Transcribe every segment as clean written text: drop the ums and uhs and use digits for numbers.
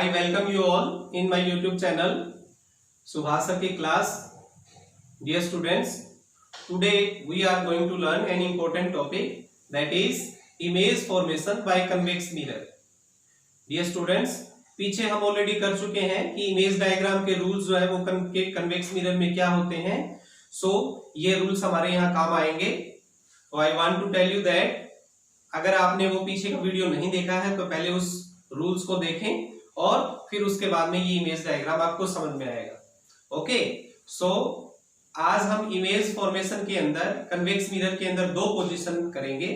I welcome you all in my YouTube channel Subhasa Ki class. Dear students, today we are going to learn an important topic, that is image formation by convex mirror. Dear students, पीछे हम already कर चुके हैं कि image diagram के rules जो है वो कन्वेक्स मिरर में क्या होते हैं. ये रूल्स हमारे यहाँ काम आएंगे. तो I want to tell you that अगर आपने वो पीछे का वीडियो नहीं देखा है तो पहले उस रूल्स को देखें और फिर उसके बाद में ये इमेज डायग्राम आपको समझ में आएगा. ओके, आज हम इमेज फॉर्मेशन के अंदर कन्वेक्स मिरर के अंदर दो पोजीशन करेंगे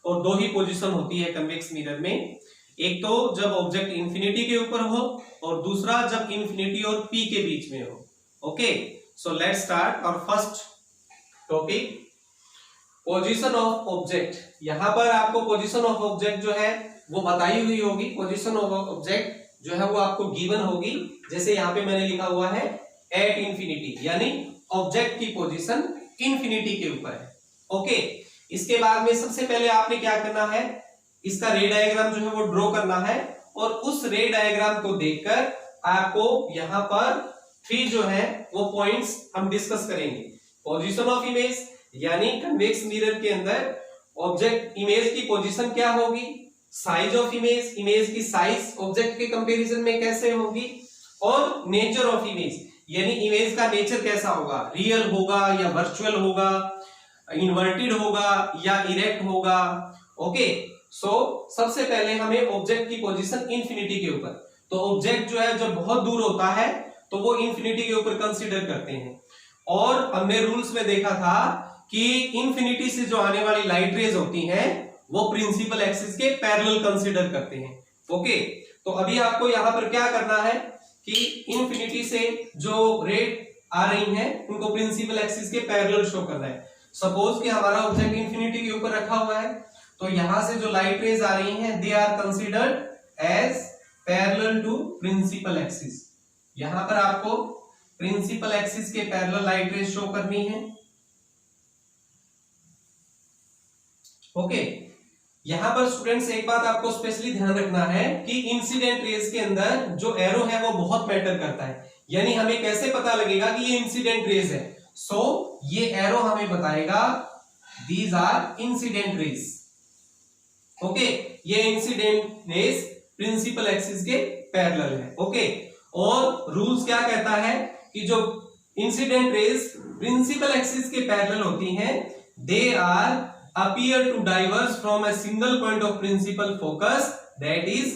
और दो ही पोजीशन होती है कन्वेक्स मिरर में. एक तो जब ऑब्जेक्ट इंफिनिटी के ऊपर हो और दूसरा जब इंफिनिटी और पी के बीच में हो. ओके, सो लेट्स स्टार्ट और first topic, position of object. यहां पर आपको पोजीशन ऑफ ऑब्जेक्ट जो है वो बताई हुई होगी. पोजीशन ऑफ ऑब्जेक्ट जो है वो आपको गिवन होगी. जैसे यहाँ पे मैंने लिखा हुआ है एट इंफिनिटी, यानी ऑब्जेक्ट की पोजीशन इंफिनिटी के ऊपर है. ओके, इसके बाद में सबसे पहले आपने क्या करना है, इसका रे डायग्राम जो है वो ड्रॉ करना है और उस रे डायग्राम को देखकर आपको यहाँ पर 3 जो है वो पॉइंट्स हम डिस्कस करेंगे. पोजीशन ऑफ इमेज, यानी कन्वेक्स मिरर के अंदर ऑब्जेक्ट इमेज की पोजीशन क्या होगी, साइज ऑफ इमेज, इमेज की साइज ऑब्जेक्ट के कंपैरिजन में कैसे होगी, और नेचर ऑफ इमेज, यानी इमेज का नेचर कैसा होगा, रियल होगा या वर्चुअल होगा, इन्वर्टेड होगा या इरेक्ट होगा. ओके, सबसे पहले हमें ऑब्जेक्ट की पोजीशन इंफिनिटी के ऊपर. तो ऑब्जेक्ट जो है जब बहुत दूर होता है तो वो इंफिनिटी के ऊपर कंसीडर करते हैं. और हमने रूल्स में देखा था कि इंफिनिटी से जो आने वाली लाइट रेज होती हैं वो प्रिंसिपल एक्सिस के पैरेलल कंसीडर करते हैं. ओके, तो अभी आपको यहां पर क्या करना है कि इंफिनिटी से जो रे आ रही हैं उनको प्रिंसिपल एक्सिस के पैरेलल शो करना है. सपोज कि हमारा ऑब्जेक्ट इंफिनिटी के ऊपर रखा हुआ है तो यहां से जो लाइट रेज आ रही हैं they are considered as parallel to principal axis. यहां पर आपको प्रिंसिपल एक्सिस के पैरेलल लाइट रेज शो करनी है. ओके, यहां पर स्टूडेंट्स एक बात आपको स्पेशली ध्यान रखना है कि इंसिडेंट रेज के अंदर जो एरो है वो बहुत मैटर करता है. यानी हमें कैसे पता लगेगा कि ये इंसिडेंट रेज है. ये एरो हमें बताएगा these are incident rays. Okay, ये इंसिडेंट रेज प्रिंसिपल एक्सिस के पैरेलल है. ओके, और रूल्स क्या कहता है कि जो इंसिडेंट रेज प्रिंसिपल एक्सिस के पैरेलल होती हैं they are appear to diverge from a single point of principal focus, that is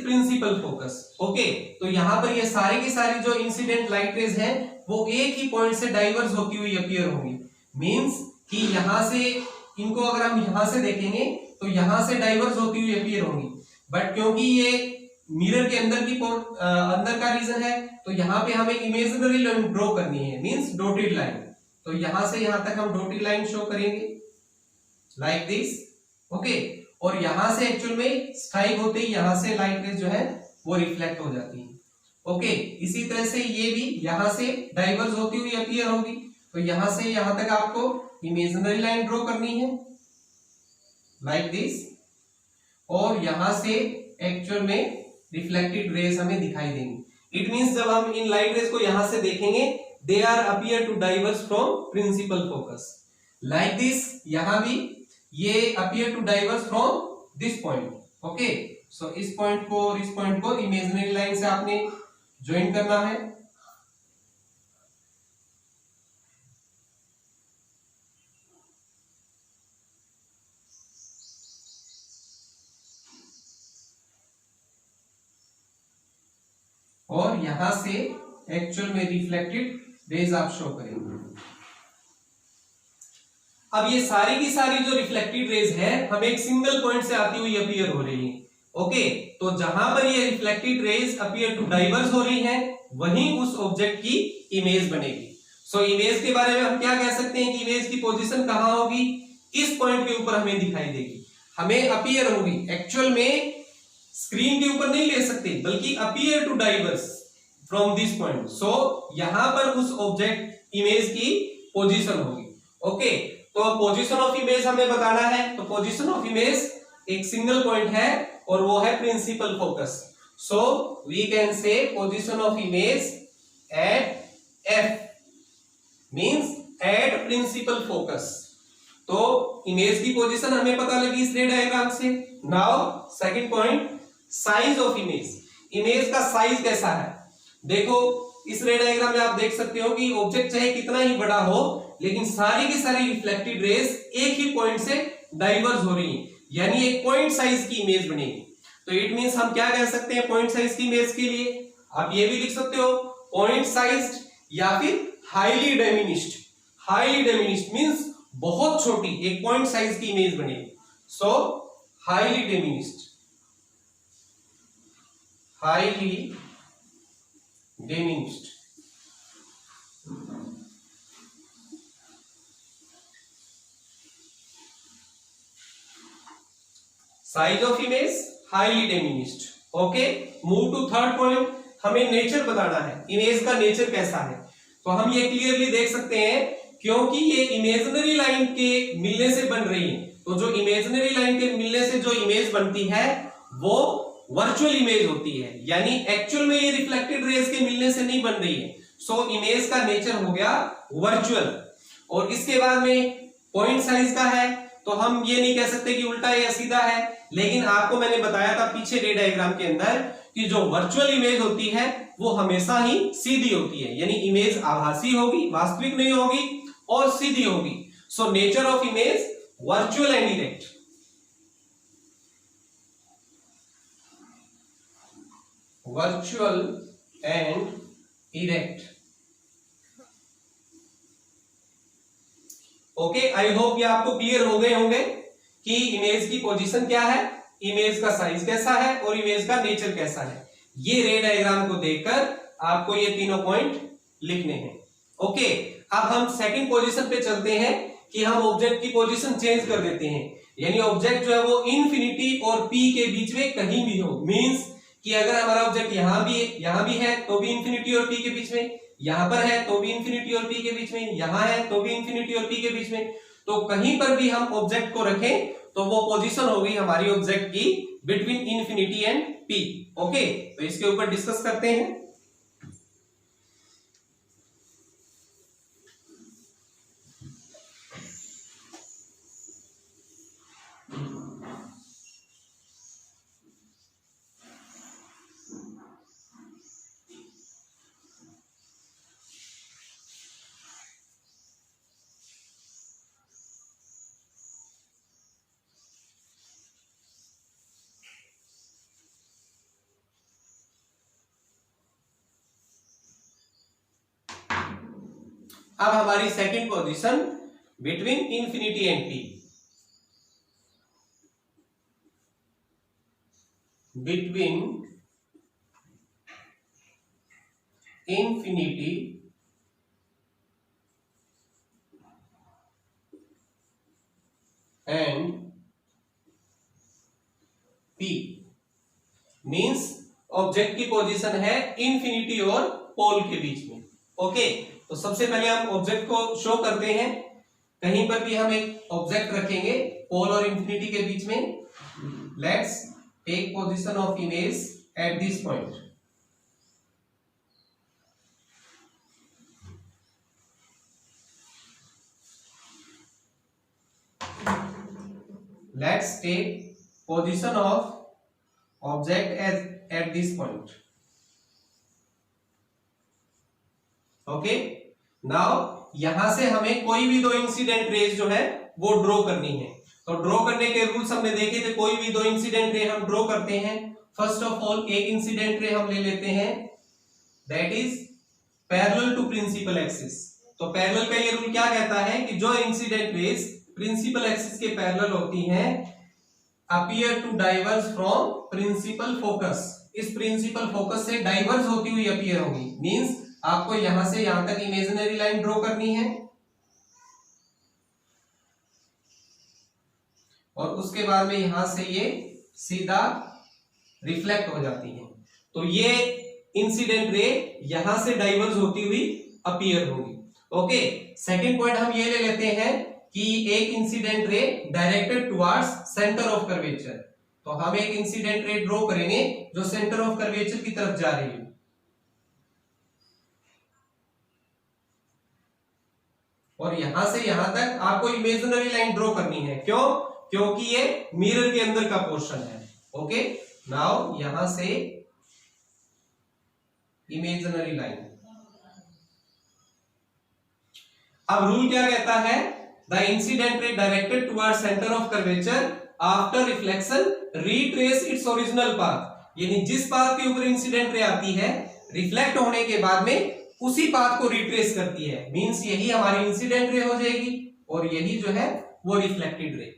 principal focus. Okay, तो यहां पर ये सारी की सारी जो इंसिडेंट लाइट रेज हैं वो एक ही पॉइंट से डाइवर्ज होती हुई अपीयर होंगी. मींस कि यहां से इनको अगर हम यहां से देखेंगे तो यहां से डाइवर्ज होती हुई अपीयर होंगी. बट क्योंकि ये मिरर के अंदर की अंदर का रीजन है तो यहां पे हमें इमेजिनरी लाइन ड्रॉ करनी है, मींस डॉटेड लाइन. तो यहां से यहां तक हम डॉटेड लाइन शो करेंगे लाइक दिस. ओके, और यहां से एक्चुअल में स्ट्राइक होते ही यहां से लाइट रेज जो है वो रिफ्लेक्ट हो जाती है. ओके, इसी तरह से ये भी यहां से डाइवर्ज होती हुई अपीयर होगी. तो यहां से यहां तक आपको इमेजिनरी लाइन ड्रॉ करनी है लाइक दिस, और यहां से एक्चुअल में रिफ्लेक्टेड रेज हमें दिखाई देंगी. इट मींस जब हम इन लाइट रेज को यहां से देखेंगे they are appear to diverge from principal focus like this. यहां भी ये appear to diverge from this point. okay, so इस पॉइंट को और इस पॉइंट को इमेजिनरी लाइन से आपने ज्वाइन करना है. और यहां से एक्चुअल में रिफ्लेक्टेड रेज आप शो करेंगे. अब ये सारी की सारी जो रिफ्लेक्टेड रेज है हमें एक सिंगल पॉइंट से आती हुई अपीयर हो रही है. ओके, तो जहां पर ये reflected rays appear to diverge हो रही है वहीं उस ऑब्जेक्ट की इमेज बनेगी. इमेज के बारे में हम क्या कह सकते हैं कि इमेज की पोजीशन कहां होगी, इस पॉइंट के ऊपर हमें दिखाई देगी, हमें अपीयर होगी. एक्चुअल में स्क्रीन के ऊपर नहीं ले सकते बल्कि appear to diverge from this point. यहां पर उस ऑब्जेक्ट इमेज की पोजीशन होगी. ओके, तो पोजीशन ऑफ इमेज हमें बताना है. तो पोजीशन ऑफ इमेज एक सिंगल पॉइंट है और वो है principal focus. So we can say position of image at F means at principal focus. तो इमेज की पोजीशन हमें पता लगी इस रे डायग्राम से. Now second point, size of image. Image का साइज कैसा है? देखो इस रे डायग्राम में आप देख सकते हो कि ऑब्जेक्ट चाहे कितना ही बड़ा हो, लेकिन सारी की सारी रिफ्लेक्टेड रेज एक ही पॉइंट से डाइवर्ज हो रही है, यानी एक पॉइंट साइज की इमेज बनेगी. तो इट मींस हम क्या कह सकते हैं पॉइंट साइज की इमेज के लिए? आप ये भी लिख सकते हो पॉइंट साइज्ड या फिर highly diminished. Highly diminished means बहुत छोटी एक पॉइंट साइज की इमेज बनेगी. So highly diminished, highly diminished. Size of image highly diminished. Okay, move to third point. हमें नेचर बताना है, इमेज का नेचर कैसा है. तो हम ये क्लियरली देख सकते हैं क्योंकि ये इमेजिनरी लाइन के मिलने से बन रही है. तो जो इमेजिनरी लाइन के मिलने से जो इमेज बनती है वो वर्चुअल इमेज होती है, यानी एक्चुअल में ये रिफ्लेक्टेड रेज के मिलने से नहीं बन रही है. सो इमेज का नेचर हो गया वर्चुअल. और इसके बाद में पॉइंट साइज का है तो हम ये नहीं कह सकते कि उल्टा या सीधा है, लेकिन आपको मैंने बताया था पीछे रे डायग्राम के अंदर कि जो वर्चुअल इमेज होती है वो हमेशा ही सीधी होती है, यानी इमेज आभासी होगी, वास्तविक नहीं होगी और सीधी होगी. सो nature of image virtual and erect. Virtual and erect. Okay, I hope ये आपको क्लियर हो गए होंगे कि इमेज की पोजीशन क्या है, इमेज का साइज कैसा है और इमेज का नेचर कैसा है. ये रे डायग्राम को देखकर आपको ये तीनों पॉइंट लिखने हैं. ओके, अब हम सेकंड पोजीशन पे चलते हैं कि हम ऑब्जेक्ट की पोजीशन चेंज कर देते हैं, यानी ऑब्जेक्ट जो है वो इन्फिनिटी और पी के बीच में कहीं भी हो. मींस कि अगर हमारा ऑब्जेक्ट यहां भी है तो भी इन्फिनिटी और पी के बीच में, यहां पर है तो भी इन्फिनिटी और पी के बीच में, यहां है तो भी इन्फिनिटी और पी के बीच में. तो कहीं पर भी हम ऑब्जेक्ट को रखें तो वो पोजीशन होगी हमारी ऑब्जेक्ट की between infinity and P. Okay, तो इसके ऊपर डिस्कस करते हैं. अब हमारी second position between infinity and P. Between infinity and P means object की पोजीशन है इन्फिनिटी और पोल के बीच में. ओके, तो सबसे पहले हम ऑब्जेक्ट को शो करते हैं. कहीं पर भी हम एक ऑब्जेक्ट रखेंगे पोल और इंफिनिटी के बीच में. Let's take position of image at this point. Let's take position of object at this point. Okay, now यहां से हमें कोई भी दो इंसिडेंट रेज जो है वो ड्रॉ करनी है. तो ड्रॉ करने के रूल्स हमने देखे थे. कोई भी दो इंसिडेंट रे हम ड्रॉ करते हैं. फर्स्ट ऑफ ऑल एक इंसिडेंट रे हम ले लेते हैं, that is parallel to principal axis. तो पैरेलल का ये रूल क्या कहता है कि जो इंसिडेंट रेज प्रिंसिपल एक्सिस के पैरेलल होती हैं appear to diverge from principal focus. इस प्रिंसिपल फोकस से डाइवर्ज होती हुई अपीयर होगी. मींस आपको यहां से यहां तक इमेजिनरी लाइन ड्रॉ करनी है और उसके बाद में यहां से ये सीधा रिफ्लेक्ट हो जाती है. तो ये इंसिडेंट रे यहां से डाइवर्ज होती हुई अपीयर होगी. ओके, सेकंड पॉइंट हम ये ले लेते हैं कि एक इंसिडेंट रे directed towards centre of curvature. तो हम एक इंसिडेंट रे ड्रॉ करेंगे जो सेंटर ऑफ कर्वेचर की तरफ जा रही है। और यहां से यहां तक आपको इमेजिनरी लाइन ड्रॉ करनी है। क्यों? क्योंकि ये मिरर के अंदर का पोर्शन है। ओके, नाउ यहां से इमेजिनरी लाइन। अब रूल क्या कहता है? The incident ray directed toward centre of curvature after reflection retrace its original path. यानी जिस पाथ के ऊपर इंसिडेंट रे आती है, रिफ्लेक्ट होने के बाद में उसी पाथ को रिट्रेस करती है। मींस यही हमारी इंसिडेंट रे हो जाएगी और यही जो है वो रिफ्लेक्टेड रे।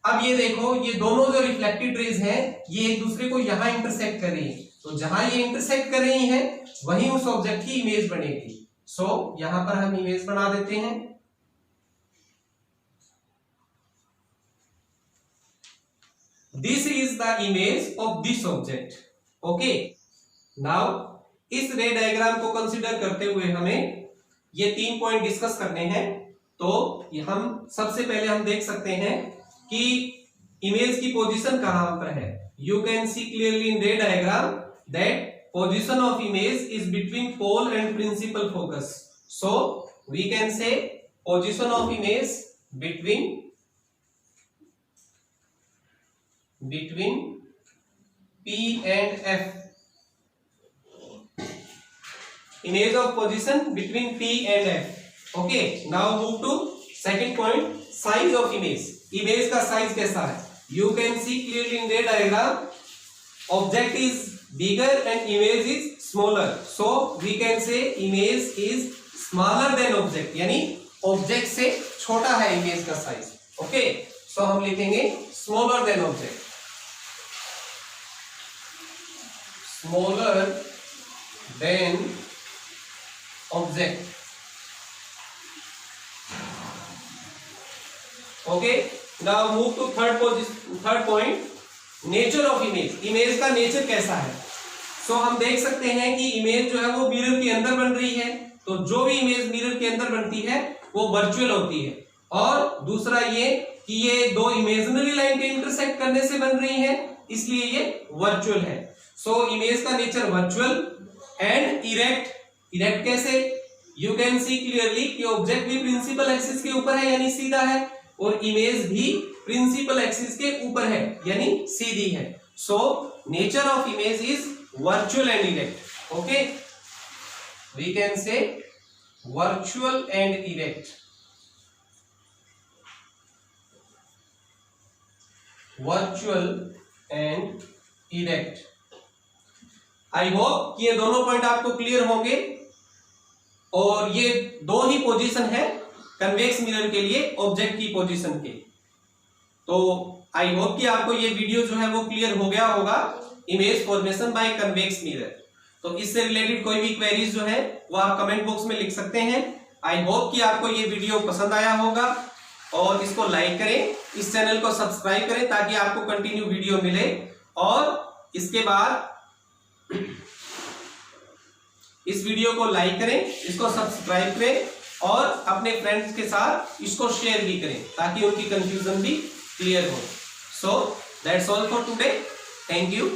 अब ये देखो, ये दोनों जो रिफ्लेक्टेड रेज हैं ये एक दूसरे को यहां इंटरसेक्ट कर रही है। तो जहां ये इंटरसेक्ट कर रही हैं वहीं उस ऑब्जेक्ट की इमेज बनेगी। सो यहां पर हम इमेज बना देते हैं। This is the image of this object. Okay, now इस रे डायग्राम को कंसीडर करते हुए हमें ये 3 पॉइंट डिस्कस करने हैं। तो हम सबसे पहले हम देख सकते हैं कि इमेज की पोजीशन कहां पर है। You can see clearly in ray diagram that position of image is between pole and principal focus. So we can say position of image between P and F. Image of position between P and F. Okay, now move to second point, size of image. Image का size कैसा है? You can see clearly in the diagram, object is bigger and image is smaller. So we can say image is smaller than object. यानी object से छोटा है image का size. Okay, so हम लिखेंगे smaller than object. Smaller than object. Okay, now move to third point, nature of image. Image का nature कैसा है? So हम देख सकते हैं कि image जो है वो मिरर के अंदर बन रही है। तो जो भी image मिरर के अंदर बनती है वो वर्चुअल होती है। और दूसरा ये कि ये दो इमेजिनरी लाइन के इंटरसेक्ट करने से बन रही है, इसलिए ये वर्चुअल है। सो इमेज का nature virtual and erect. Erect कैसे? यू कैन सी क्लियरली कि ऑब्जेक्ट भी प्रिंसिपल एक्सिस के ऊपर है यानी सीधा है, और इमेज भी प्रिंसिपल एक्सिस के ऊपर है यानी सीधी है। So nature of image is virtual and erect. Okay, we can say virtual and erect. Virtual and erect. I hope कि ये दोनों पॉइंट आपको क्लियर होंगे। और ये दो ही पोजीशन है कन्वेक्स मिरर के लिए ऑब्जेक्ट की पोजीशन के। तो आई होप कि आपको ये वीडियो जो है वो क्लियर हो गया होगा, image formation by convex mirror. तो इससे रिलेटेड कोई भी क्वेरीज जो है वो आप कमेंट बॉक्स में लिख सकते हैं। आई होप कि आपको ये वीडियो पसंद आया होगा और इसको लाइक करें, इस चैनल को सब्सक्राइब करें ताकि आपको कंटिन्यू वीडियो मिले। और इसके बाद इस वीडियो को लाइक करें, इसको सब्सक्राइब करें और अपने फ्रेंड्स के साथ इसको शेयर भी करें ताकि उनकी कंफ्यूजन भी क्लियर हो। So that's all for today. Thank you.